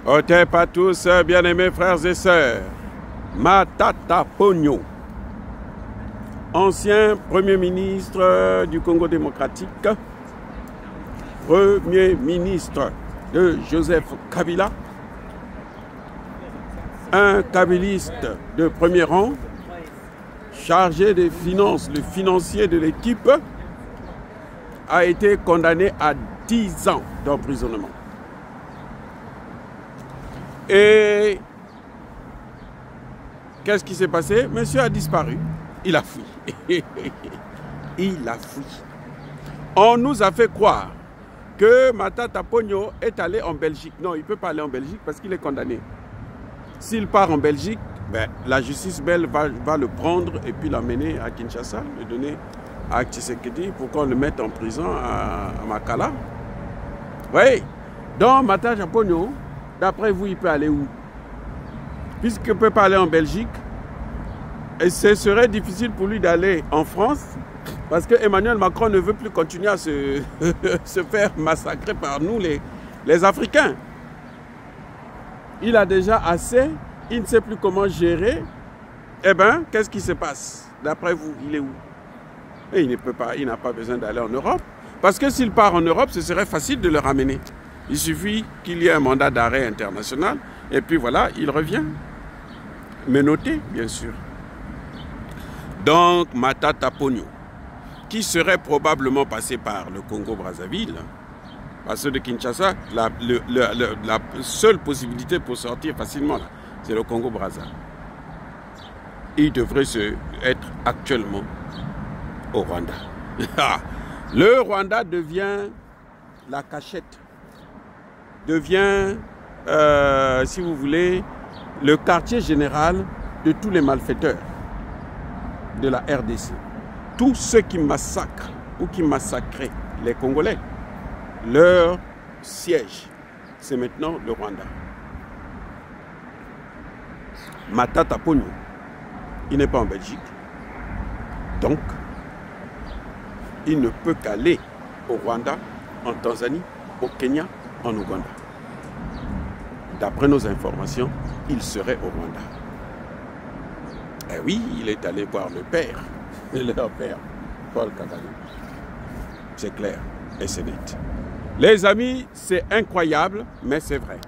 Otep à tous, bien-aimés frères et sœurs. Matata Ponyo, ancien Premier ministre du Congo démocratique, Premier ministre de Joseph Kabila, un kabiliste de premier rang, chargé des finances, le financier de l'équipe, a été condamné à 10 ans d'emprisonnement. Et qu'est-ce qui s'est passé? Monsieur a disparu. Il a fui. Il a fui. On nous a fait croire que Matata Ponyo est allé en Belgique. Non, il ne peut pas aller en Belgique parce qu'il est condamné. S'il part en Belgique, ben, la justice belge va le prendre et puis l'amener à Kinshasa, le donner à Tshisekedi pour qu'on le mette en prison à Makala. Oui. Donc Matata Ponyo, d'après vous, il peut aller où? Puisqu'il ne peut pas aller en Belgique, et ce serait difficile pour lui d'aller en France, parce que Emmanuel Macron ne veut plus continuer à se faire massacrer par nous, les Africains. Il a déjà assez, il ne sait plus comment gérer. Eh bien, qu'est-ce qui se passe? D'après vous, il est où? Et il ne peut pas, il n'a pas besoin d'aller en Europe. Parce que s'il part en Europe, ce serait facile de le ramener. Il suffit qu'il y ait un mandat d'arrêt international, et puis voilà, il revient. Menotté, bien sûr. Donc, Matata Ponyo, qui serait probablement passé par le Congo-Brazzaville, à ceux de Kinshasa, la seule possibilité pour sortir facilement, c'est le Congo-Brazzaville. Il devrait être actuellement au Rwanda. Le Rwanda devient la cachette, devient, si vous voulez, le quartier général de tous les malfaiteurs de la RDC. Tous ceux qui massacrent ou qui massacraient les Congolais, leur siège, c'est maintenant le Rwanda. Matata Ponyo, il n'est pas en Belgique, donc il ne peut qu'aller au Rwanda, en Tanzanie, au Kenya, en Ouganda. D'après nos informations, il serait au Rwanda. Eh oui, il est allé voir le père, leur père, Paul Kagame. C'est clair et c'est net. Les amis, c'est incroyable, mais c'est vrai.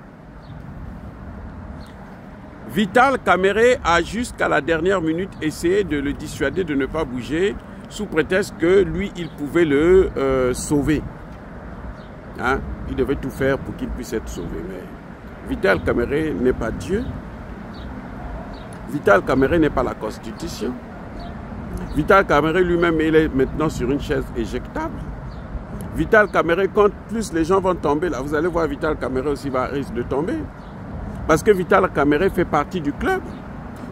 Vital Kamerhe a jusqu'à la dernière minute essayé de le dissuader de ne pas bouger, sous prétexte que lui, il pouvait le sauver. Hein? Il devait tout faire pour qu'il puisse être sauvé. Mais Vital Kamerhe n'est pas Dieu. Vital Kamerhe n'est pas la Constitution. Vital Kamerhe lui-même, il est maintenant sur une chaise éjectable. Vital Kamerhe, quand plus les gens vont tomber, là, vous allez voir Vital Kamerhe aussi risque de tomber. Parce que Vital Kamerhe fait partie du club.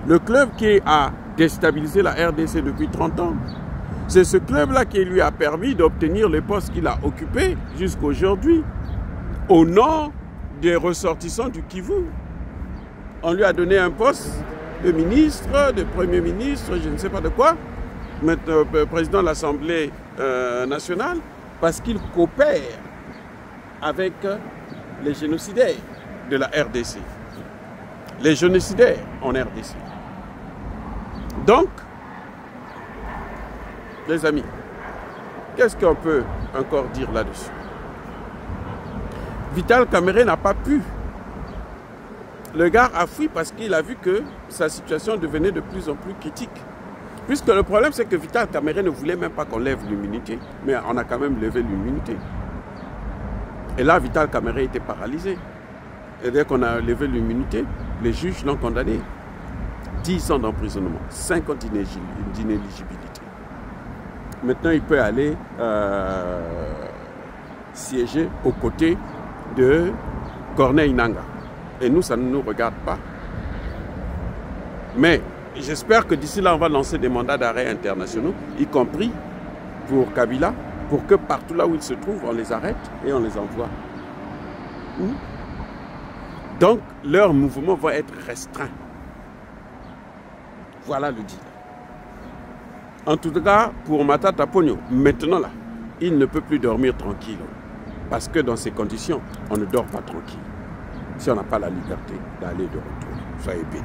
Le club qui a déstabilisé la RDC depuis 30 ans. C'est ce club-là qui lui a permis d'obtenir les postes qu'il a occupés jusqu'à aujourd'hui. Au nom des ressortissants du Kivu. On lui a donné un poste de ministre, de premier ministre, je ne sais pas de quoi, président de l'Assemblée nationale, parce qu'il coopère avec les génocidaires de la RDC. Les génocidaires en RDC. Donc, les amis, qu'est-ce qu'on peut encore dire là-dessus? Vital Kamerhe n'a pas pu. Le gars a fui parce qu'il a vu que sa situation devenait de plus en plus critique. Puisque le problème, c'est que Vital Kamerhe ne voulait même pas qu'on lève l'immunité. Mais on a quand même levé l'immunité. Et là, Vital Kamerhe était paralysé. Et dès qu'on a levé l'immunité, les juges l'ont condamné. 10 ans d'emprisonnement, 5 ans d'inéligibilité. Maintenant, il peut aller siéger aux côtés de Corneille Nangaa. Et nous, ça ne nous regarde pas. Mais j'espère que d'ici là, on va lancer des mandats d'arrêt internationaux, y compris pour Kabila, pour que partout là où ils se trouvent, on les arrête et on les envoie. Donc, leurs mouvements vont être restreints. Voilà le deal. En tout cas, pour Matata Ponyo, maintenant là, il ne peut plus dormir tranquille. Parce que dans ces conditions, on ne dort pas tranquille. si on n'a pas la liberté d'aller et de retour. Soyez bénis.